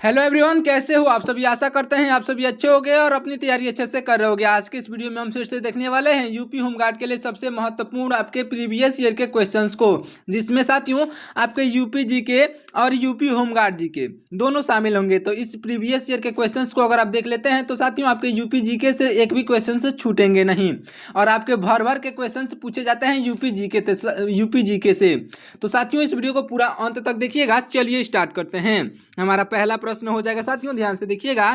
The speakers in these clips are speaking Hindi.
हेलो एवरीवन, कैसे हो आप सभी। आशा करते हैं आप सभी अच्छे होंगे और अपनी तैयारी अच्छे से कर रहे होंगे। आज के इस वीडियो में हम फिर से देखने वाले हैं यूपी होमगार्ड के लिए सबसे महत्वपूर्ण आपके प्रीवियस ईयर के क्वेश्चंस को, जिसमें साथियों आपके यूपी जीके और यूपी होमगार्ड जीके दोनों शामिल होंगे। तो इस प्रीवियस ईयर के क्वेश्चंस को अगर आप देख लेते हैं तो साथियों आपके यूपी जीके से एक भी क्वेश्चन छूटेंगे नहीं और आपके भर भर के क्वेश्चन पूछे जाते हैं यूपी जीके से। तो साथियों इस वीडियो को पूरा अंत तक देखिएगा। चलिए स्टार्ट करते हैं। हमारा पहला प्रश्न हो जाएगा, साथियों ध्यान से देखिएगा।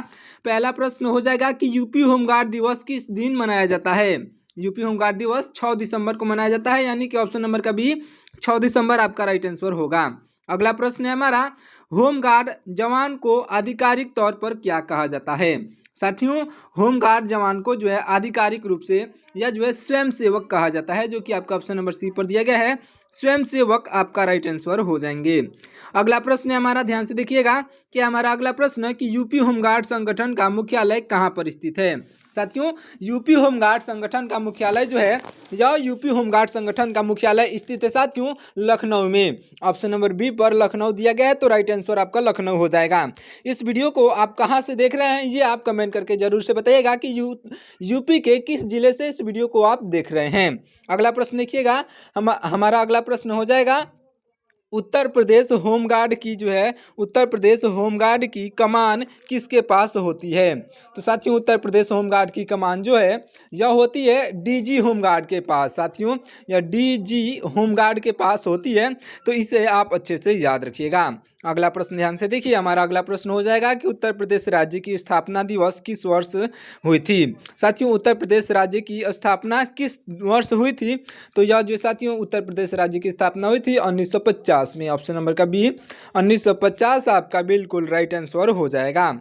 पहला प्रश्न हो जाएगा कि यूपी होमगार्ड दिवस किस दिन मनाया जाता है। यूपी होमगार्ड दिवस 6 दिसंबर को मनाया जाता है, यानी कि ऑप्शन नंबर का बी 6 दिसंबर आपका राइट आंसर होगा। अगला प्रश्न है हमारा, होमगार्ड जवान को आधिकारिक तौर पर क्या कहा जाता है। साथियों होमगार्ड जवान को जो है आधिकारिक रूप से या जो है स्वयं सेवक कहा जाता है, जो कि आपका ऑप्शन नंबर सी पर दिया गया है। स्वयं सेवक आपका राइट आंसर हो जाएंगे। अगला प्रश्न है हमारा, ध्यान से देखिएगा कि हमारा अगला प्रश्न कि यूपी होमगार्ड संगठन का मुख्यालय कहाँ पर स्थित है। साथियों यूपी होमगार्ड संगठन का मुख्यालय जो है या यूपी होमगार्ड संगठन का मुख्यालय स्थित है साथियों लखनऊ में। ऑप्शन नंबर बी पर लखनऊ दिया गया है, तो राइट आंसर आपका लखनऊ हो जाएगा। इस वीडियो को आप कहां से देख रहे हैं ये आप कमेंट करके जरूर से बताइएगा कि यूपी के किस जिले से इस वीडियो को आप देख रहे हैं। अगला प्रश्न देखिएगा, हमारा अगला प्रश्न हो जाएगा, उत्तर प्रदेश होमगार्ड की जो है उत्तर प्रदेश होमगार्ड की कमान किसके पास होती है। तो साथियों उत्तर प्रदेश होमगार्ड की कमान जो है यह होती है डीजी होमगार्ड के पास। साथियों यह डीजी होमगार्ड के पास होती है, तो इसे आप अच्छे से याद रखिएगा। अगला प्रश्न ध्यान से देखिए, हमारा अगला प्रश्न हो जाएगा कि उत्तर प्रदेश राज्य की स्थापना दिवस किस वर्ष हुई थी। साथियों उत्तर प्रदेश राज्य की स्थापना किस वर्ष हुई थी। तो यह जो साथियों उत्तर प्रदेश राज्य की स्थापना हुई थी 1950 में। ऑप्शन नंबर का बी 1950 आपका बिल्कुल राइट आंसर हो जाएगा।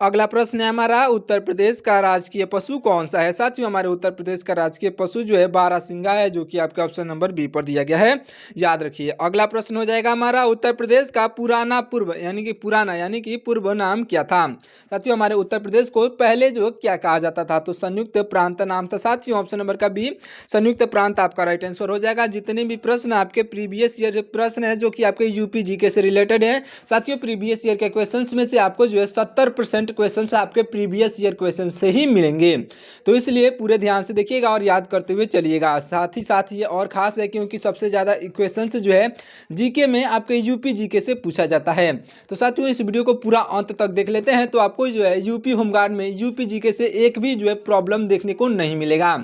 अगला प्रश्न है हमारा, उत्तर प्रदेश का राजकीय पशु कौन सा है। साथियों हमारे उत्तर प्रदेश का राजकीय पशु जो है बारहसिंगा है, जो कि आपका ऑप्शन नंबर बी पर दिया गया है, याद रखिए। अगला प्रश्न हो जाएगा हमारा, उत्तर प्रदेश का यानी कि पूर्व नाम क्या था। साथियों हमारे उत्तर प्रदेश को पहले जो क्या कहा जाता था, तो संयुक्त प्रांत नाम था। साथियों ऑप्शन नंबर का बी संयुक्त प्रांत आपका राइट आंसर हो जाएगा। जितने भी प्रश्न आपके प्रीवियस ईयर प्रश्न है जो कि आपके यूपी जीके से रिलेटेड है, साथियों प्रीवियस ईयर के क्वेश्चन में से आपको जो है 70% क्वेश्चंस आपके प्रीवियस ईयर क्वेश्चन से ही मिलेंगे। तो इसलिए पूरे ध्यान से देखिएगा और याद करते हुए चलिएगा। साथ ही ये और खास है क्योंकि सबसे ज़्यादा क्वेश्चंस जो है जीके में आपके यूपी जीके से पूछा जाता है। तो साथियों इस वीडियो को पूरा अंत तक देख लेते हैं, तो आपको जो है यूपी होमगार्ड में यूपी जीके से एक भी जो है प्रॉब्लम देखने को नहीं मिलेगा।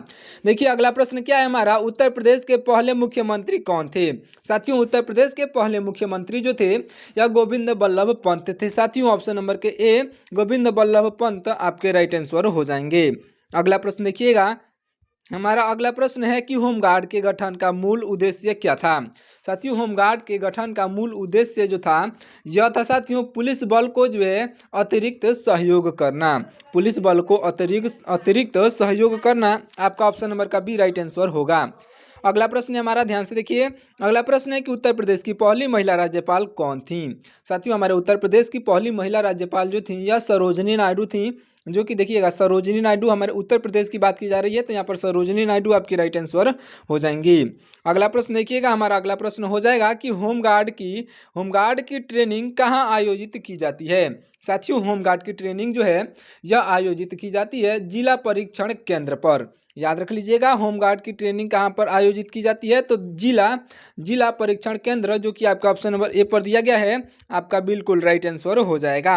देखिए अगला प्रश्न क्या है हमारा, उत्तर प्रदेश के पहले मुख्यमंत्री कौन थे। साथियों उत्तर प्रदेश के पहले मुख्यमंत्री जो थे या गोविंद बल्लभ पंत थे। साथियों ऑप्शन नंबर के ए गोविंद बल्लभ पंत आपके राइट आंसर हो जाएंगे। अगला प्रश्न देखिएगा, हमारा अगला प्रश्न है कि होमगार्ड के गठन का मूल उद्देश्य क्या था। साथियों होमगार्ड के गठन का मूल उद्देश्य जो था यह था साथियों पुलिस बल को जो है अतिरिक्त सहयोग करना। पुलिस बल को अतिरिक्त सहयोग करना आपका ऑप्शन नंबर का बी राइट आंसर होगा। अगला प्रश्न है हमारा, ध्यान से देखिए। अगला प्रश्न है कि उत्तर प्रदेश की पहली महिला राज्यपाल कौन थी। साथियों हमारे उत्तर प्रदेश की पहली महिला राज्यपाल जो थी यह सरोजनी नायडू थी, जो कि देखिएगा सरोजनी नायडू हमारे उत्तर प्रदेश की बात की जा रही है, तो यहाँ पर सरोजनी नायडू आपकी राइट आंसर हो जाएंगी। अगला प्रश्न देखिएगा, हमारा अगला प्रश्न हो जाएगा कि होमगार्ड की ट्रेनिंग कहाँ आयोजित की जाती है। साथियों होमगार्ड की ट्रेनिंग जो है यह आयोजित की जाती है जिला परीक्षण केंद्र पर। याद रख लीजिएगा होमगार्ड की ट्रेनिंग कहाँ पर आयोजित की जाती है, तो जिला परीक्षण केंद्र, जो कि आपका ऑप्शन नंबर ए पर दिया गया है, आपका बिल्कुल राइट आंसर हो जाएगा।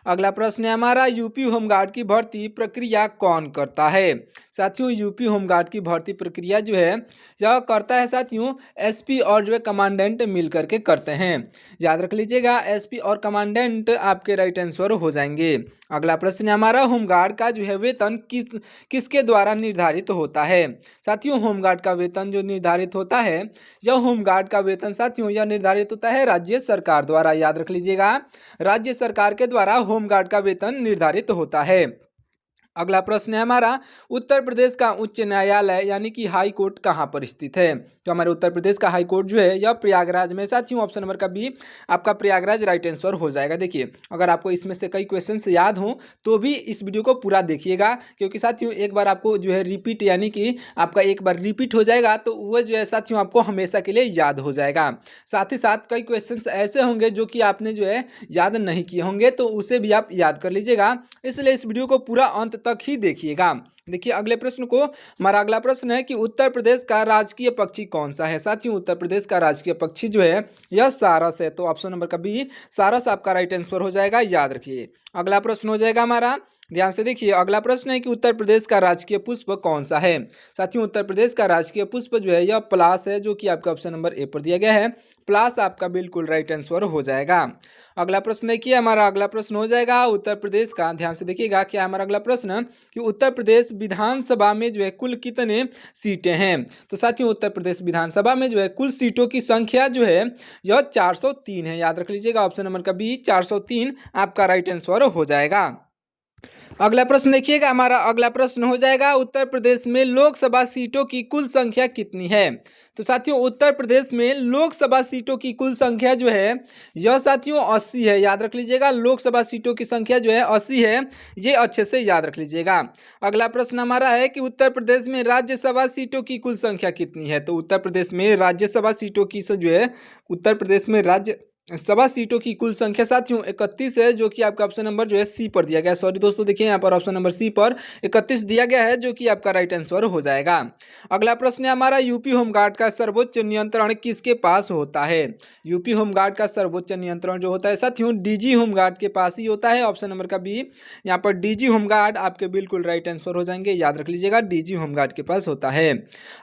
अगला प्रश्न है हमारा, यूपी होमगार्ड की भर्ती प्रक्रिया कौन करता है। साथियों यूपी होमगार्ड की भर्ती प्रक्रिया जो है यह करता है साथियों एसपी और जो है कमांडेंट मिल करके करते हैं। याद रख लीजिएगा एसपी और कमांडेंट आपके राइट आंसर हो जाएंगे। अगला प्रश्न है हमारा, होमगार्ड का जो है वेतन किसके द्वारा निर्धारित होता है। साथियों होमगार्ड का वेतन जो निर्धारित होता है यह होमगार्ड का वेतन साथियों यह निर्धारित होता है राज्य सरकार द्वारा। याद रख लीजिएगा राज्य सरकार के द्वारा होमगार्ड का वेतन निर्धारित होता है। अगला प्रश्न है हमारा, उत्तर प्रदेश का उच्च न्यायालय यानी कि हाई कोर्ट कहाँ पर स्थित है? तो हमारे उत्तर प्रदेश का हाई कोर्ट जो है यह प्रयागराज में। साथियों ऑप्शन नंबर का बी आपका प्रयागराज राइट आंसर हो जाएगा। देखिए अगर आपको इसमें से कई क्वेश्चंस याद हों तो भी इस वीडियो को पूरा देखिएगा, क्योंकि साथियों एक बार आपको जो है रिपीट यानी कि आपका एक बार रिपीट हो जाएगा तो वह जो है साथियों आपको हमेशा के लिए याद हो जाएगा। साथ ही साथ कई क्वेश्चंस ऐसे होंगे जो कि आपने जो है याद नहीं किए होंगे तो उसे भी आप याद कर लीजिएगा, इसलिए इस वीडियो को पूरा अंत तक ही देखिएगा। देखिए अगले प्रश्न को, हमारा अगला प्रश्न है कि उत्तर प्रदेश का राजकीय पक्षी कौन सा है? साथियों उत्तर प्रदेश का राजकीय पक्षी जो है यह सारस है। तो ऑप्शन नंबर का बी सारस आपका राइट आंसर हो जाएगा, याद रखिए। अगला प्रश्न हो जाएगा हमारा, ध्यान से देखिए, अगला प्रश्न है कि उत्तर प्रदेश का राजकीय पुष्प कौन सा है? साथियों उत्तर प्रदेश का राजकीय पुष्प जो है यह पलाश है, जो कि आपका ऑप्शन नंबर ए पर दिया गया है। पलाश आपका बिल्कुल राइट आंसर हो जाएगा। अगला प्रश्न देखिए, हमारा अगला प्रश्न हो जाएगा उत्तर प्रदेश का, ध्यान से देखिएगा क्या हमारा अगला प्रश्न कि उत्तर प्रदेश विधानसभा में जो है कुल कितने सीटें हैं? तो साथियों उत्तर प्रदेश विधानसभा में जो है कुल सीटों की संख्या जो है यह 403 है, याद रख लीजिएगा। ऑप्शन नंबर का बी 403 आपका राइट आंसर हो जाएगा। अगला प्रश्न देखिएगा, हमारा अगला प्रश्न हो जाएगा उत्तर प्रदेश में लोकसभा सीटों की कुल संख्या कितनी है? तो साथियों उत्तर प्रदेश में लोकसभा सीटों की कुल संख्या जो है यह साथियों 80 है, याद रख लीजिएगा। लोकसभा सीटों की संख्या जो है 80 है, ये अच्छे से याद रख लीजिएगा। अगला प्रश्न हमारा है कि उत्तर प्रदेश में राज्यसभा सीटों की कुल संख्या कितनी है? तो उत्तर प्रदेश में राज्यसभा सीटों की जो है उत्तर प्रदेश में राज्य सभा सीटों की कुल संख्या साथियों 31 है, जो कि आपका ऑप्शन नंबर जो है सी पर दिया गया है। सॉरी दोस्तों, देखिए यहाँ पर ऑप्शन नंबर सी पर 31 दिया गया है, जो कि आपका राइट आंसर हो जाएगा। अगला प्रश्न है हमारा, यूपी होमगार्ड का सर्वोच्च नियंत्रण किसके पास होता है? यूपी होमगार्ड का सर्वोच्च नियंत्रण जो होता है साथियों डीजी होमगार्ड के पास ही होता है। ऑप्शन नंबर का बी यहाँ पर डीजी होमगार्ड आपके बिल्कुल राइट आंसर हो जाएंगे, याद रख लीजिएगा, डीजी होमगार्ड के पास होता है।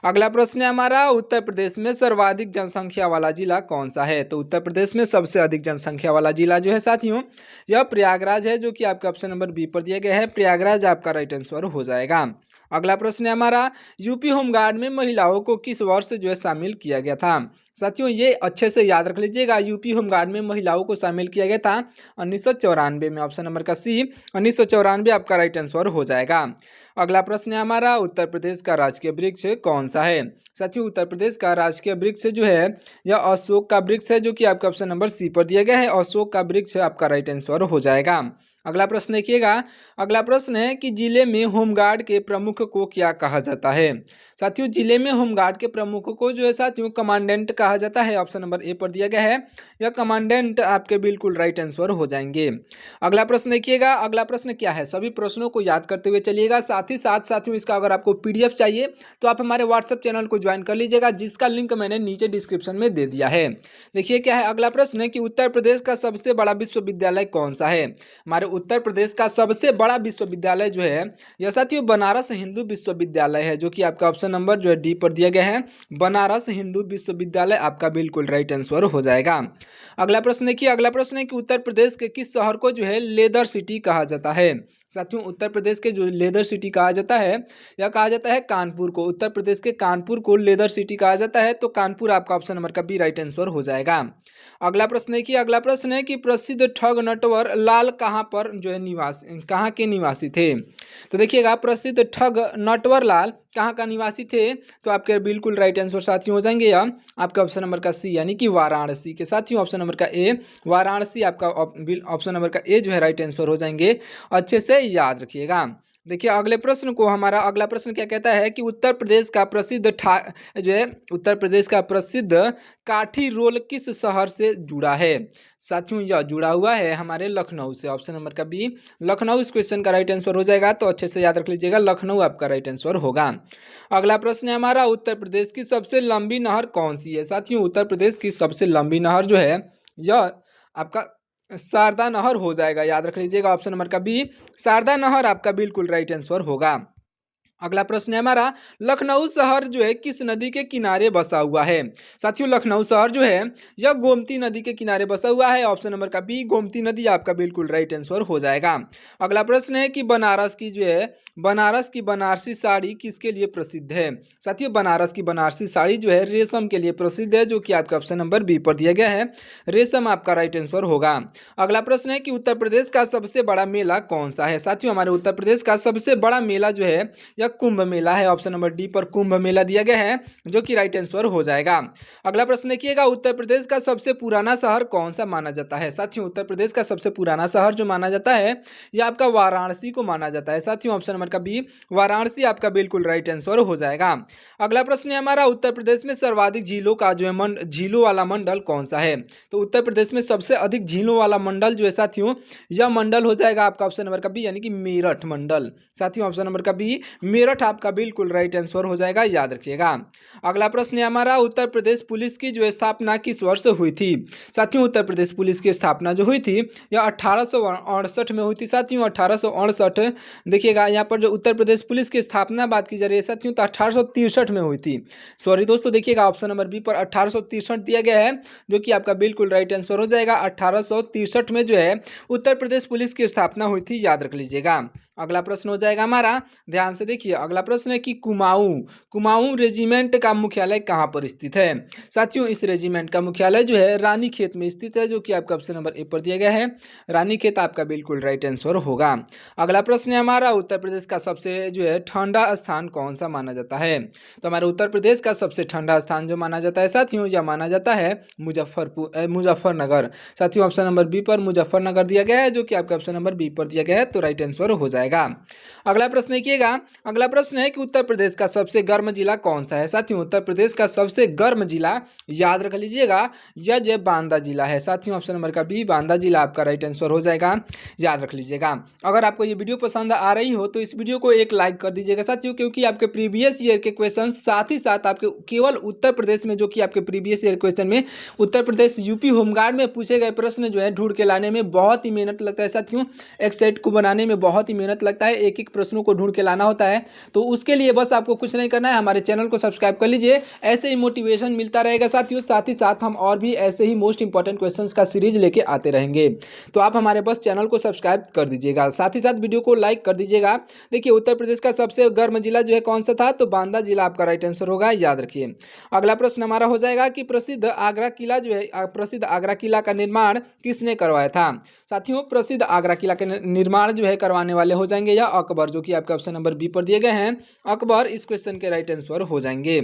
अगला प्रश्न है हमारा, उत्तर प्रदेश में सर्वाधिक जनसंख्या वाला जिला कौन सा है? तो उत्तर प्रदेश में सबसे अधिक जनसंख्या वाला जिला जो है साथियों यह प्रयागराज है, जो कि आपका ऑप्शन नंबर बी पर दिया गया है। प्रयागराज आपका राइट आंसर हो जाएगा। अगला प्रश्न है हमारा, यूपी होमगार्ड में महिलाओं को किस वर्ष जो है शामिल किया गया था? साथियों ये अच्छे से याद रख लीजिएगा, यूपी होमगार्ड में महिलाओं को शामिल किया गया था 1994 में। ऑप्शन नंबर का सी 1994 आपका राइट आंसर हो जाएगा। अगला प्रश्न है हमारा, उत्तर प्रदेश का राजकीय वृक्ष कौन सा है? साथियों उत्तर प्रदेश का राजकीय वृक्ष जो है यह अशोक का वृक्ष है, जो कि आपका ऑप्शन नंबर सी पर दिया गया है। अशोक का वृक्ष आपका राइट आंसर हो जाएगा। अगला प्रश्न देखिएगा, अगला प्रश्न है कि जिले में होमगार्ड के प्रमुख को क्या कहा जाता है? साथियों जिले में होमगार्ड के प्रमुख को जो है साथियों कमांडेंट कहा जाता है। ऑप्शन नंबर ए पर दिया गया है, यह कमांडेंट आपके बिल्कुल राइट आंसर हो जाएंगे। अगला प्रश्न देखिएगा, अगला प्रश्न क्या है, सभी प्रश्नों को याद करते हुए चलिएगा। साथ ही साथ साथियों इसका अगर आपको पीडीएफ चाहिए तो आप हमारे व्हाट्सएप चैनल को ज्वाइन कर लीजिएगा, जिसका लिंक मैंने नीचे डिस्क्रिप्शन में दे दिया है। देखिए क्या है अगला प्रश्न है कि उत्तर प्रदेश का सबसे बड़ा विश्वविद्यालय कौन सा है? हमारे उत्तर प्रदेश का सबसे बड़ा विश्वविद्यालय जो है यह साथियों बनारस हिंदू विश्वविद्यालय है, जो कि आपका ऑप्शन नंबर जो है डी पर दिया गया है। बनारस हिंदू विश्वविद्यालय आपका बिल्कुल राइट आंसर हो जाएगा। अगला प्रश्न देखिए, अगला प्रश्न है कि उत्तर प्रदेश के किस शहर को जो है लेदर सिटी कहा जाता है? साथियों उत्तर प्रदेश के जो लेदर सिटी कहा जाता है यह कहा जाता है कानपुर को। उत्तर प्रदेश के कानपुर को लेदर सिटी कहा जाता है, तो कानपुर आपका ऑप्शन नंबर का बी राइट आंसर हो जाएगा। अगला प्रश्न देखिए, अगला प्रश्न है कि प्रसिद्ध ठग नटवर लाल कहाँ पर जो है कहाँ के निवासी थे? तो देखिएगा प्रसिद्ध ठग नटवर लाल कहाँ का निवासी थे? तो आपके बिल्कुल राइट आंसर साथियों हो जाएंगे या आपका ऑप्शन नंबर का सी यानी कि वाराणसी के। साथियों ऑप्शन नंबर का ए वाराणसी आपका ऑप्शन नंबर का ए जो है राइट आंसर हो जाएंगे, अच्छे से याद रखिएगा। देखिए अगले प्रश्न को, हमारा अगला प्रश्न क्या कहता है कि उत्तर प्रदेश का प्रसिद्ध जो है उत्तर प्रदेश का प्रसिद्ध काठी रोल किस शहर से जुड़ा है? साथियों यह जुड़ा हुआ है हमारे लखनऊ से। ऑप्शन नंबर का बी लखनऊ इस क्वेश्चन का राइट आंसर हो जाएगा, तो अच्छे से याद रख लीजिएगा, लखनऊ आपका राइट आंसर होगा। अगला प्रश्न है हमारा, उत्तर प्रदेश की सबसे लंबी नहर कौन सी है? साथियों उत्तर प्रदेश की सबसे लंबी नहर जो है यह आपका शारदा नहर हो जाएगा, याद रख लीजिएगा। ऑप्शन नंबर का बी शारदा नहर आपका बिल्कुल राइट आंसर होगा। अगला प्रश्न है हमारा, लखनऊ शहर जो है किस नदी के किनारे बसा हुआ है। साथियों लखनऊ शहर जो है यह गोमती नदी के किनारे बसा हुआ है। ऑप्शन नंबर का बी गोमती नदी आपका बिल्कुल राइट आंसर हो जाएगा। अगला प्रश्न है कि बनारस की जो है बनारस की बनारसी साड़ी किसके लिए प्रसिद्ध है। साथियों बनारस की बनारसी साड़ी जो है रेशम के लिए प्रसिद्ध है, जो कि आपका ऑप्शन नंबर बी पर दिया गया है, रेशम आपका राइट आंसर होगा। अगला प्रश्न है कि उत्तर प्रदेश का सबसे बड़ा मेला कौन सा है। साथियों हमारे उत्तर प्रदेश का सबसे बड़ा मेला जो है यह कुंभ मेला है। ऑप्शन नंबर डी पर कुंभ मेला दिया गया है, जो कि राइट आंसर हो जाएगा। अगला प्रश्न देखिएगा, उत्तर प्रदेश का सबसे पुराना शहर कौन सा माना जाता है। साथियों उत्तर प्रदेश का सबसे पुराना शहर जो माना जाता है यह आपका वाराणसी को माना जाता है। साथियों ऑप्शन नंबर का बी वाराणसी आपका बिल्कुल राइट आंसर हो जाएगा। अगला प्रश्न है हमारा, उत्तर प्रदेश में सर्वाधिक झीलों का जो है झीलों वाला मंडल कौन सा है। तो उत्तर प्रदेश में सबसे अधिक झीलों वाला मंडल जो है साथियों यह मंडल हो जाएगा आपका ऑप्शन नंबर का बी यानी कि मेरठ मंडल। साथियों ऑप्शन नंबर का बी मेरठ आपका बिल्कुल राइट आंसर हो जाएगा, याद रखिएगा। अगला प्रश्न है हमारा, उत्तर प्रदेश पुलिस की जो स्थापना किस वर्ष हुई थी। साथियों उत्तर प्रदेश पुलिस की स्थापना जो हुई थी यह 1868 में हुई थी। साथियों 1868 देखिएगा, यहाँ पर जो उत्तर प्रदेश पुलिस की स्थापना बात की जा रही है साथियों तो 1863 में हुई थी। सॉरी दोस्तों, देखिएगा ऑप्शन नंबर बी पर 1863 दिया गया है, जो कि आपका बिल्कुल राइट आंसर हो जाएगा। 1863 में जो है उत्तर प्रदेश पुलिस की स्थापना हुई थी, याद रख लीजिएगा। अगला प्रश्न हो जाएगा हमारा, ध्यान से देखिए, अगला प्रश्न है कि कुमाऊं रेजिमेंट का मुख्यालय कहाँ पर स्थित है। साथियों इस रेजिमेंट का मुख्यालय जो है रानीखेत में स्थित है, जो कि आपका ऑप्शन नंबर ए पर दिया गया है, रानीखेत आपका बिल्कुल राइट आंसर होगा। अगला प्रश्न है हमारा, उत्तर प्रदेश का सबसे जो है ठंडा स्थान कौन सा माना जाता है। तो हमारे उत्तर प्रदेश का सबसे ठंडा स्थान जो माना जाता है साथियों यह माना जाता है मुजफ्फरनगर। साथियों ऑप्शन नंबर बी पर मुजफ्फरनगर दिया गया है, जो कि आपका ऑप्शन नंबर बी पर दिया गया है, तो राइट आंसर हो जाएगा। अगला प्रश्न देखिएगा, अगला प्रश्न है कि उत्तर प्रदेश का सबसे गर्म जिला कौन सा है। साथियों उत्तर प्रदेश का सबसे गर्म जिला याद रख लीजिएगा यह जो बांदा जिला है। साथियों ऑप्शन नंबर का बी बांदा जिला आपका राइट आंसर हो जाएगा, याद रख लीजिएगा। अगर आपको ये वीडियो पसंद आ रही हो तो इस वीडियो को एक लाइक कर दीजिएगा साथियों, क्योंकि आपके प्रीवियस ईयर के क्वेश्चन साथ ही साथ आपके केवल उत्तर प्रदेश में जो कि आपके प्रीवियस ईयर क्वेश्चन में उत्तर प्रदेश यूपी होमगार्ड में पूछे गए प्रश्न जो है ढूंढ के लाने में बहुत ही मेहनत लगता है साथियों। एक सेट को बनाने में बहुत ही मेहनत लगता है, एक एक प्रश्नों को ढूंढ के लाना होता है। तो उसके लिए बस आपको कुछ नहीं करना है, हमारे चैनल को सब्सक्राइब कर लीजिए, ऐसे ही मोटिवेशन मिलता रहेगा साथियों। साथ ही साथ हम और भी ऐसे ही मोस्ट इंपॉर्टेंट क्वेश्चंस का सीरीज लेके आते रहेंगे। तो आप हमारे बस चैनल को सब्सक्राइब कर दीजिएगा, साथ ही साथ वीडियो को लाइक कर दीजिएगा। देखिए उत्तर प्रदेश का सबसे गर्म जिला जो है कौन सा था, तो बांदा जिला आपका राइट आंसर होगा, याद रखिए। अगला प्रश्न हमारा हो जाएगा कि प्रसिद्ध आगरा किला जो है प्रसिद्ध आगरा किला का निर्माण किसने करवाया था। साथियों प्रसिद्ध आगरा किला का निर्माण जो है करवाने वाले हो जाएंगे या अकबर, जो कि आपके ऑप्शन नंबर बी पर दिए गए हैं, अकबर इस क्वेश्चन के राइट आंसर हो जाएंगे।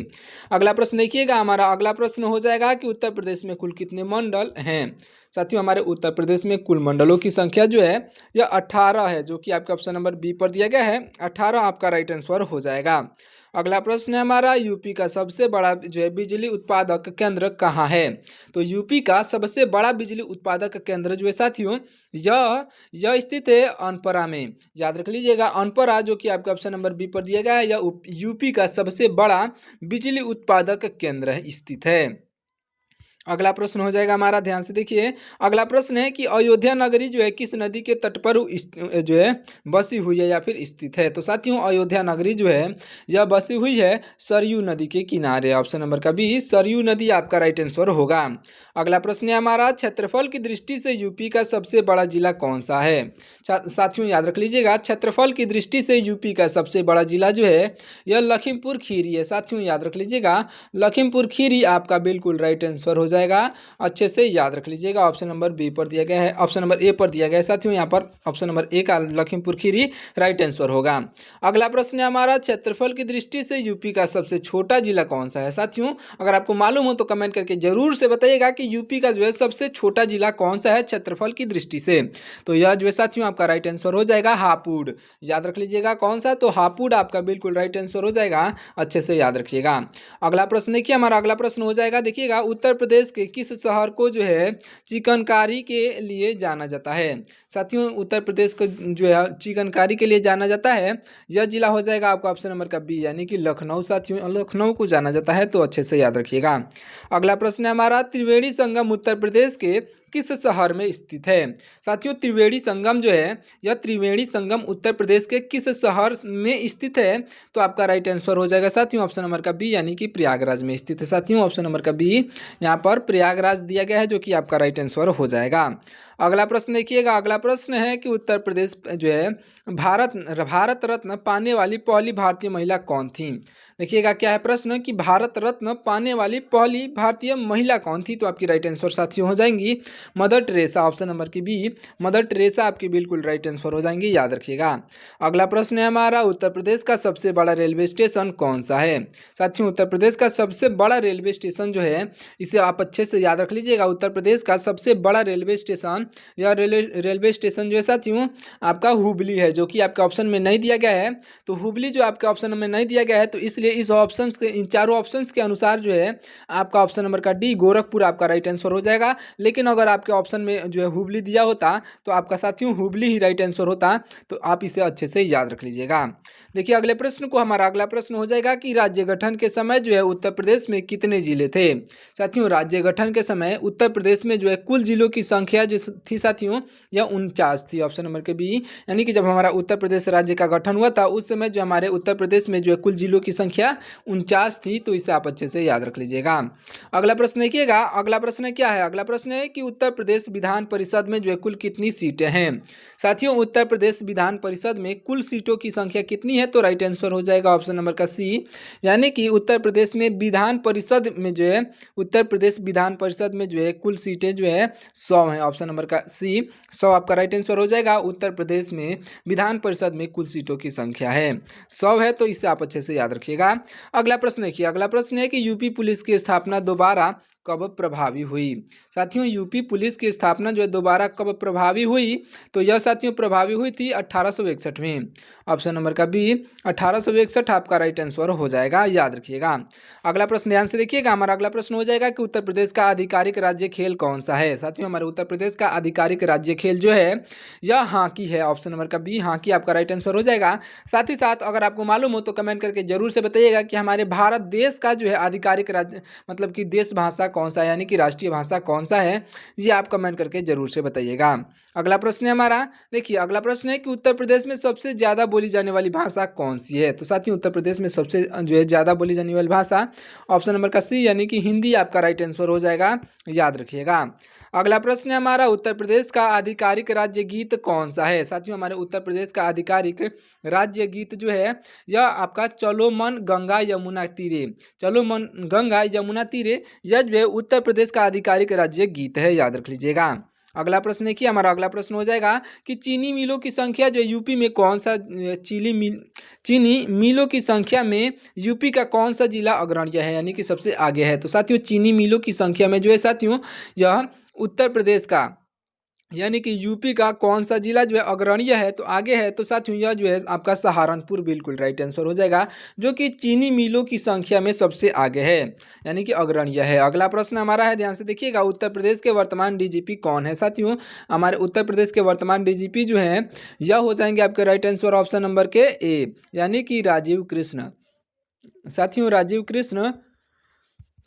अगला प्रश्न देखिएगा, हमारा अगला प्रश्न हो जाएगा कि उत्तर प्रदेश में कुल कितने मंडल हैं। साथियों हमारे उत्तर प्रदेश में कुल मंडलों की संख्या जो है यह 18 है, जो कि आपके ऑप्शन नंबर बी पर दिया गया है, 18 आपका राइट आंसर हो जाएगा। अगला प्रश्न है हमारा, यूपी का सबसे बड़ा जो है बिजली उत्पादक केंद्र कहाँ है। तो यूपी का सबसे बड़ा बिजली उत्पादक केंद्र जो है साथियों यह स्थित है अनपरा में, याद रख लीजिएगा। अनपरा जो कि आपका ऑप्शन नंबर बी पर दिया गया है, यह यूपी का सबसे बड़ा बिजली उत्पादक केंद्र स्थित है। अगला प्रश्न हो जाएगा हमारा, ध्यान से देखिए, अगला प्रश्न है कि अयोध्या नगरी जो है किस नदी के तट पर जो है बसी हुई है या फिर स्थित है। तो साथियों अयोध्या नगरी जो है यह बसी हुई है सरयू नदी के किनारे। ऑप्शन नंबर का बी सरयू नदी आपका राइट आंसर होगा। अगला प्रश्न है हमारा, क्षेत्रफल की दृष्टि से यूपी का सबसे बड़ा जिला कौन सा है। साथियों याद रख लीजिएगा, क्षेत्रफल की दृष्टि से यूपी का सबसे बड़ा जिला जो है यह लखीमपुर खीरी है। साथियों याद रख लीजिएगा, लखीमपुर खीरी आपका बिल्कुल राइट आंसर हो जाएगा, अच्छे से याद रख लीजिएगा। ऑप्शन नंबर बी पर दिया गया है, ऑप्शन नंबर ए पर दिया गया है साथियों, यहाँ पर ऑप्शन नंबर ए का लखीमपुर खीरी राइट आंसर होगा। अगला प्रश्न है हमारा, क्षेत्रफल की दृष्टि से यूपी का सबसे छोटा जिला कौन सा है। साथियों अगर आपको मालूम हो तो कमेंट करके जरूर से बताइएगा कि यूपी का जो है सबसे छोटा जिला कौन सा है क्षेत्रफल की दृष्टि से। तो यह जो है साथियों आपका राइट आंसर हो जाएगा हापुड़, याद रख लीजिएगा कौन सा, तो हापुड़ आपका बिल्कुल राइट आंसर हो जाएगा, अच्छे से याद रखिएगा। अगला प्रश्न देखिए, हमारा अगला प्रश्न हो जाएगा, देखिएगा उत्तर प्रदेश के किस शहर को जो है चिकनकारी के लिए जाना जाता है। साथियों उत्तर प्रदेश को जो है चिकनकारी के लिए जाना जाता है, यह जिला हो जाएगा आपका ऑप्शन नंबर का बी यानी कि लखनऊ। साथियों लखनऊ को जाना जाता है, तो अच्छे से याद रखिएगा। अगला प्रश्न है हमारा, त्रिवेणी संगम उत्तर प्रदेश के किस शहर में स्थित है? साथियों त्रिवेणी संगम जो है, यह त्रिवेणी संगम उत्तर प्रदेश के किस शहर में स्थित है? तो आपका राइट आंसर हो जाएगा साथियों ऑप्शन नंबर का बी, यानी कि प्रयागराज में स्थित है। साथियों ऑप्शन नंबर का बी यहाँ पर प्रयागराज दिया गया है, जो कि आपका राइट आंसर हो जाएगा। अगला प्रश्न देखिएगा, अगला प्रश्न है कि उत्तर प्रदेश जो है भारत भारत रत्न पाने वाली पहली भारतीय महिला कौन थी? देखिएगा क्या है प्रश्न कि भारत रत्न पाने वाली पहली भारतीय महिला कौन थी? तो आपकी राइट आंसर साथियों हो जाएंगी मदर टेरेसा, ऑप्शन नंबर की बी मदर टेरेसा आपकी बिल्कुल राइट आंसर हो जाएंगी, याद रखिएगा। अगला प्रश्न है हमारा, उत्तर प्रदेश का सबसे बड़ा रेलवे स्टेशन कौन सा है? साथियों उत्तर प्रदेश का सबसे बड़ा रेलवे स्टेशन जो है, इसे आप अच्छे से याद रख लीजिएगा। उत्तर प्रदेश का सबसे बड़ा रेलवे स्टेशन या रेलवे स्टेशन जो है साथियों आपका हुबली है, जो कि आपके ऑप्शन में नहीं दिया गया है। तो हुबली जो आपके ऑप्शन में नहीं दिया गया है, तो इसलिए इस ऑप्शन के इन चारों ऑप्शंस के अनुसार जो है आपका ऑप्शन नंबर का डी गोरखपुर आपका राइट आंसर हो जाएगा। लेकिन अगर आपके ऑप्शन में जो है हुबली दिया होता तो आपका साथियों हुबली ही राइट आंसर होता, तो आप इसे अच्छे से याद रख लीजिएगा। देखिए अगले प्रश्न को, हमारा अगला प्रश्न हो जाएगा कि राज्य गठन के समय जो है उत्तर प्रदेश में कितने जिले थे? साथियों राज्य गठन के समय उत्तर प्रदेश में जो है कुल जिलों की संख्या जो थी साथियों यह 49 थी, ऑप्शन नंबर के बी। यानी कि जब हमारा उत्तर प्रदेश राज्य का गठन हुआ था उस समय जो हमारे उत्तर प्रदेश में जो है कुल जिलों की संख्या 49 थी, तो इसे आप अच्छे से याद रख लीजिएगा। अगला प्रश्न देखिएगा, अगला प्रश्न क्या है? अगला प्रश्न है कि उत्तर प्रदेश विधान परिषद में जो है कुल कितनी सीटें हैं? साथियों उत्तर प्रदेश विधान परिषद में कुल सीटों की संख्या कितनी है? तो राइट आंसर हो जाएगा ऑप्शन नंबर का सी, यानी कि उत्तर प्रदेश में विधान परिषद में जो है उत्तर प्रदेश विधान परिषद में जो है कुल सीटें जो है 100 हैं, ऑप्शन नंबर का सी 100 आपका राइट आंसर हो जाएगा। उत्तर प्रदेश में विधान परिषद में कुल सीटों की संख्या है 100 है, तो इसे आप अच्छे से याद रखिएगा। अगला प्रश्न देखिए, अगला प्रश्न है कि यूपी पुलिस की स्थापना दोबारा कब प्रभावी हुई? साथियों यूपी पुलिस की स्थापना जो है दोबारा कब प्रभावी हुई? तो यह साथियों प्रभावी हुई थी 1861 में, ऑप्शन नंबर का बी 1861 आपका राइट आंसर हो जाएगा, याद रखिएगा। अगला प्रश्न ध्यान से देखिएगा, हमारा अगला प्रश्न हो जाएगा कि उत्तर प्रदेश का आधिकारिक राज्य खेल कौन सा है? साथियों हमारे उत्तर प्रदेश का आधिकारिक राज्य खेल जो है यह हॉकी है, ऑप्शन नंबर का बी हॉकी आपका राइट आंसर हो जाएगा। साथ ही साथ अगर आपको मालूम हो तो कमेंट करके जरूर से बताइएगा कि हमारे भारत देश का जो है आधिकारिक राज्य मतलब कि देश भाषा कौन सा है, यानी कि राष्ट्रीय भाषा कौन सा है, ये आप कमेंट करके जरूर से बताइएगा। अगला प्रश्न है हमारा, देखिए अगला प्रश्न है कि उत्तर प्रदेश में सबसे ज़्यादा बोली जाने वाली भाषा कौन सी है? तो साथियों उत्तर प्रदेश में सबसे जो है ज़्यादा बोली जाने वाली भाषा ऑप्शन नंबर का सी, यानी कि हिंदी आपका राइट आंसर हो जाएगा, याद रखिएगा। अगला प्रश्न है हमारा, उत्तर प्रदेश का आधिकारिक राज्य गीत कौन सा है? साथियों हमारे उत्तर प्रदेश का आधिकारिक राज्य गीत जो है यह आपका चलो मन गंगा यमुना तीरे, चलो मन गंगा यमुना तीरे, यह जो है उत्तर प्रदेश का आधिकारिक राज्य गीत है, याद रख लीजिएगा। अगला प्रश्न देखिए, हमारा अगला प्रश्न हो जाएगा कि चीनी मिलों की संख्या जो यूपी में कौन सा चीनी मिलों की संख्या में यूपी का कौन सा जिला अग्रणी है, यानी कि सबसे आगे है? तो साथियों चीनी मिलों की संख्या में जो है साथियों यह उत्तर प्रदेश का यानी कि यूपी का कौन सा जिला जो है अग्रणीय है, तो आगे है? तो साथियों यह जो है आपका सहारनपुर बिल्कुल राइट आंसर हो जाएगा, जो कि चीनी मिलों की संख्या में सबसे आगे है, यानी कि अग्रणीय है। अगला प्रश्न हमारा है, ध्यान से देखिएगा, उत्तर प्रदेश के वर्तमान डीजीपी कौन है? साथियों हमारे उत्तर प्रदेश के वर्तमान डीजीपी जो है यह हो जाएंगे आपके राइट आंसर ऑप्शन नंबर के ए, यानी कि राजीव कृष्ण। साथियों राजीव कृष्ण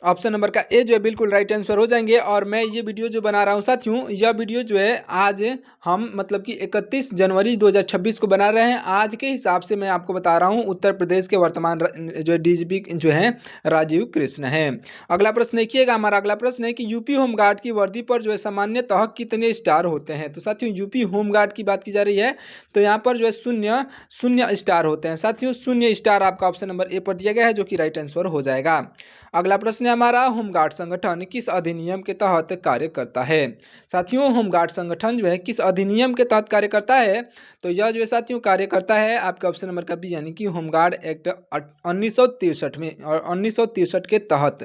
ऑप्शन नंबर का ए जो है बिल्कुल राइट आंसर हो जाएंगे। और मैं ये वीडियो जो बना रहा हूँ साथियों, यह वीडियो जो है आज हम मतलब कि 31 जनवरी 2026 को बना रहे हैं। आज के हिसाब से मैं आपको बता रहा हूँ उत्तर प्रदेश के वर्तमान जो है डीजीपी जो है राजीव कृष्ण है। अगला प्रश्न देखिएगा, हमारा अगला प्रश्न है कि यूपी होमगार्ड की वर्दी पर जो है सामान्यतः कितने स्टार होते हैं? तो साथियों यूपी होमगार्ड की बात की जा रही है, तो यहाँ पर जो है शून्य शून्य स्टार होते हैं। साथियों शून्य स्टार आपका ऑप्शन नंबर ए पर दिया गया है, जो कि राइट आंसर हो जाएगा। अगला प्रश्न है हमारा, होमगार्ड संगठन किस अधिनियम के तहत कार्य करता है? साथियों होमगार्ड संगठन जो है किस अधिनियम के तहत कार्य करता है? तो यह जो है साथियों कार्य करता है आपका ऑप्शन नंबर का बी, यानी कि होमगार्ड एक्ट 1963 में और 1963 के तहत।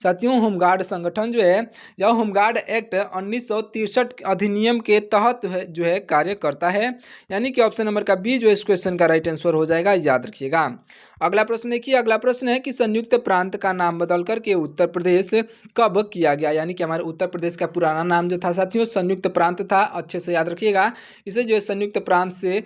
साथियों होमगार्ड संगठन जो है यह होमगार्ड एक्ट 1963 अधिनियम के तहत जो है कार्य करता है, यानी कि ऑप्शन नंबर का बी जो इस क्वेश्चन का राइट आंसर हो जाएगा, याद रखिएगा। अगला प्रश्न देखिए, अगला प्रश्न है कि संयुक्त प्रांत का नाम बदल करके उत्तर प्रदेश कब किया गया? यानी कि हमारे उत्तर प्रदेश का पुराना नाम जो था साथियों संयुक्त प्रांत था, अच्छे से याद रखिएगा। इसे जो है संयुक्त प्रांत से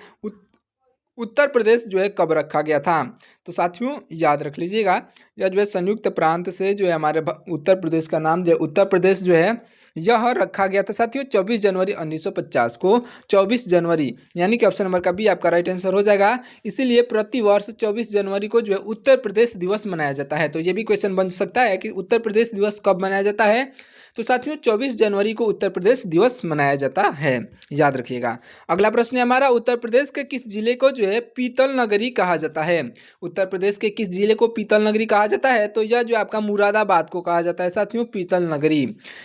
उत्तर प्रदेश जो है कब रखा गया था? तो साथियों याद रख लीजिएगा, यह जो है संयुक्त प्रांत से जो है हमारे उत्तर प्रदेश का नाम जो है उत्तर प्रदेश जो है यह रखा गया था साथियों 24 जनवरी 1950 को। 24 जनवरी यानी कि ऑप्शन नंबर का बी आपका राइट आंसर हो जाएगा। इसीलिए प्रतिवर्ष 24 जनवरी को जो है उत्तर प्रदेश दिवस मनाया जाता है। तो ये भी क्वेश्चन बन सकता है कि उत्तर प्रदेश दिवस कब मनाया जाता है। तो साथियों 24 जनवरी को उत्तर प्रदेश दिवस मनाया जाता है, याद रखिएगा। अगला प्रश्न है हमारा, उत्तर प्रदेश के किस जिले को जो है पीतल नगरी कहा जाता है। उत्तर प्रदेश के किस जिले को पीतल नगरी कहा जाता है। तो यह जो आपका मुरादाबाद को कहा जाता है साथियों पीतल नगरी,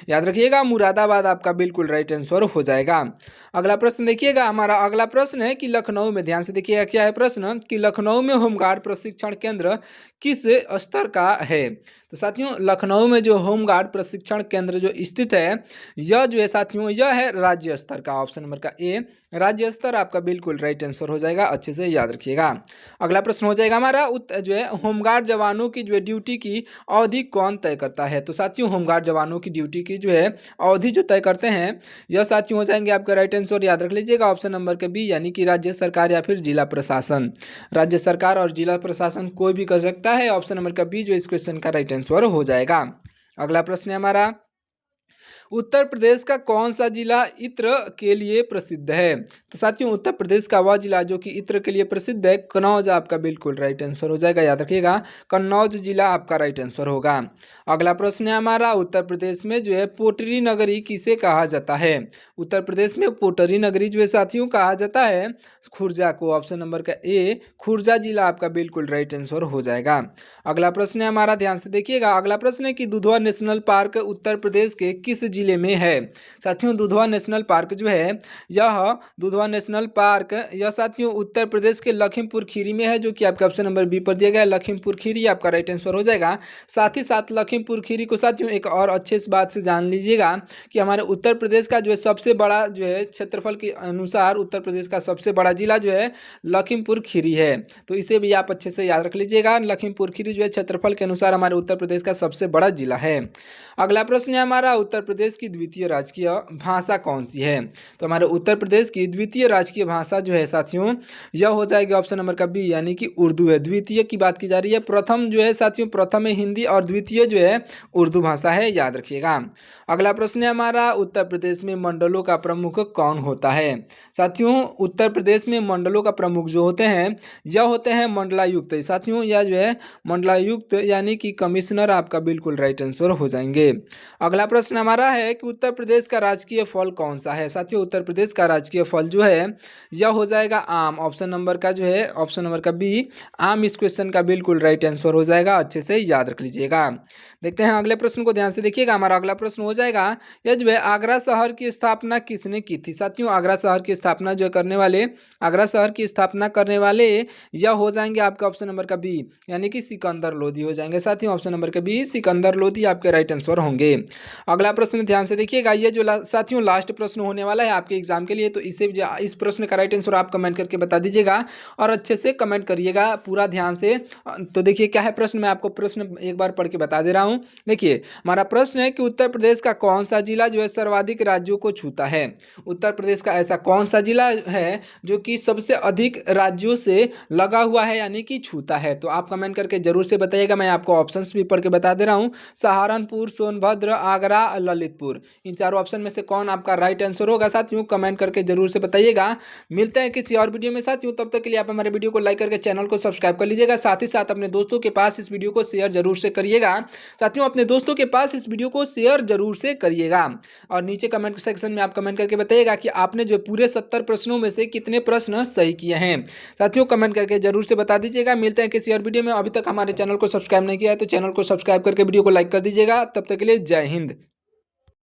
याद रखिएगा। मुरादाबाद आपका बिल्कुल राइट आंसर हो जाएगा। अगला प्रश्न देखिएगा, हमारा अगला प्रश्न है कि लखनऊ में, ध्यान से देखिएगा क्या है प्रश्न, कि लखनऊ में होमगार्ड प्रशिक्षण केंद्र किस स्तर का है। तो साथियों लखनऊ में जो होमगार्ड प्रशिक्षण केंद्र जो स्थित है, यह जो है साथियों यह है राज्य स्तर का। ऑप्शन नंबर का ए राज्य स्तर आपका बिल्कुल राइट आंसर हो जाएगा, अच्छे से याद रखिएगा। अगला प्रश्न हो जाएगा हमारा, जो है होमगार्ड जवानों की जो है ड्यूटी की अवधि कौन तय करता है। तो साथियों होमगार्ड जवानों की ड्यूटी की जो है अवधि जो तय करते हैं, यह साथियों हो जाएंगे आपका राइट आंसर, याद रख लीजिएगा ऑप्शन नंबर के बी, यानी कि राज्य सरकार या फिर जिला प्रशासन। राज्य सरकार और जिला प्रशासन कोई भी कर सकता है। ऑप्शन नंबर का बी जो इस क्वेश्चन का राइट आंसर हो जाएगा। अगला प्रश्न है हमारा, उत्तर प्रदेश का कौन सा जिला इत्र के लिए प्रसिद्ध है। तो साथियों उत्तर प्रदेश का वह जिला जो कि इत्र के लिए प्रसिद्ध है, कन्नौज आपका बिल्कुल राइट आंसर हो जाएगा, याद रखिएगा कन्नौज जिला आपका राइट आंसर होगा। अगला प्रश्न है हमारा, उत्तर प्रदेश में जो है पोटरी नगरी किसे कहा जाता है। उत्तर प्रदेश में पोटरी नगरी जो है साथियों कहा जाता है खुर्जा को। ऑप्शन नंबर का ए खुर्जा जिला आपका बिल्कुल राइट आंसर हो जाएगा। अगला प्रश्न है हमारा, ध्यान से देखिएगा। अगला प्रश्न है कि दुधवा नेशनल पार्क उत्तर प्रदेश के किस जिले में है। साथियों दुधवा नेशनल पार्क जो है, यह दुधवा नेशनल पार्क यह साथियों उत्तर प्रदेश के लखीमपुर खीरी में है, जो कि आपका ऑप्शन नंबर बी पर दिया गया है, लखीमपुर खीरी आपका राइट आंसर हो जाएगा। साथ ही साथ लखीमपुर खीरी को साथियों एक और अच्छे इस बात से जान लीजिएगा कि हमारे उत्तर प्रदेश का जो है सबसे बड़ा जो है क्षेत्रफल के अनुसार उत्तर प्रदेश का सबसे बड़ा जिला जो है लखीमपुर खीरी है। तो इसे भी आप अच्छे से याद रख लीजिएगा, लखीमपुर खीरी जो है क्षेत्रफल के अनुसार हमारे उत्तर प्रदेश का सबसे बड़ा जिला है। अगला प्रश्न है हमारा, उत्तर प्रदेश की द्वितीय राजकीय भाषा कौन सी है। तो हमारे उत्तर प्रदेश की द्वितीय राजकीय भाषा जो है साथियों यह हो जाएगी ऑप्शन नंबर का बी, यानी कि उर्दू है। द्वितीय की बात की जा रही है, प्रथम जो है साथियों प्रथम है हिंदी और द्वितीय जो है उर्दू भाषा है, याद रखिएगा। अगला प्रश्न है हमारा, उत्तर प्रदेश में मंडलों का प्रमुख कौन होता है। साथियों उत्तर प्रदेश में मंडलों का प्रमुख जो होते हैं यह होते हैं मंडलायुक्त। साथियों यह जो है मंडलायुक्त यानी कि कमिश्नर आपका बिल्कुल राइट आंसर हो जाएंगे। अगला प्रश्न हमारा है कि उत्तर प्रदेश का राजकीय फल कौन सा है। साथियों उत्तर प्रदेश का राजकीय फल जो है यह हो जाएगा आम। ऑप्शन नंबर का जो है ऑप्शन नंबर का बी आम इस क्वेश्चन का बिल्कुल राइट आंसर हो जाएगा, अच्छे से याद रख लीजिएगा। देखते हैं अगले प्रश्न को, ध्यान से देखिएगा। हमारा अगला प्रश्न हो जाएगा, यह जो है आगरा शहर की स्थापना किसने की थी। साथियों आगरा शहर की स्थापना जो करने वाले, आगरा शहर की स्थापना करने वाले यह हो जाएंगे आपका ऑप्शन नंबर का बी, यानी कि सिकंदर लोधी हो जाएंगे। साथियों ऑप्शन नंबर का बी सिकंदर लोधी आपके राइट आंसर होंगे। अगला प्रश्न ध्यान से देखिएगा, ये जो साथियों लास्ट प्रश्न होने वाला है आपके एग्जाम के लिए, तो इसे इस प्रश्न का राइट आंसर आप कमेंट करके बता दीजिएगा और अच्छे से कमेंट करिएगा पूरा ध्यान से। तो देखिए क्या है प्रश्न, मैं आपको प्रश्न एक बार पढ़ के बता दे रहा हूँ। देखिए हमारा प्रश्न है कि उत्तर प्रदेश का कौन सा जिला जो है सर्वाधिक राज्यों को छूता है। उत्तर प्रदेश का ऐसा कौन सा जिला है जो कि सबसे अधिक राज्यों से लगा हुआ है यानी कि छूता है। तो आप कमेंट करके जरूर से बताइएगा। मैं आपको ऑप्शंस भी पढ़ के बता दे रहा हूँ, सहारनपुर, सोनभद्र, आगरा, ललितपुर, इन चारों ऑप्शन में से कौन आपका राइट आंसर होगा साथियों कमेंट करके जरूर से बताइएगा। मिलते हैं किसी और वीडियो में साथियों, तब तक के लिए आप हमारे वीडियो को लाइक करके चैनल को सब्सक्राइब कर लीजिएगा। साथ ही साथ अपने दोस्तों के पास इस वीडियो को शेयर जरूर से करिएगा। साथियों अपने दोस्तों के पास इस वीडियो को शेयर जरूर से करिएगा और नीचे कमेंट सेक्शन में आप कमेंट करके बताइएगा कि आपने जो पूरे 70 प्रश्नों में से कितने प्रश्न सही किए हैं। साथियों कमेंट करके जरूर से बता दीजिएगा। मिलते हैं किसी और वीडियो में। अभी तक हमारे चैनल को सब्सक्राइब नहीं किया है तो चैनल को सब्सक्राइब करके वीडियो को लाइक कर दीजिएगा। तब तक के लिए जय हिंद।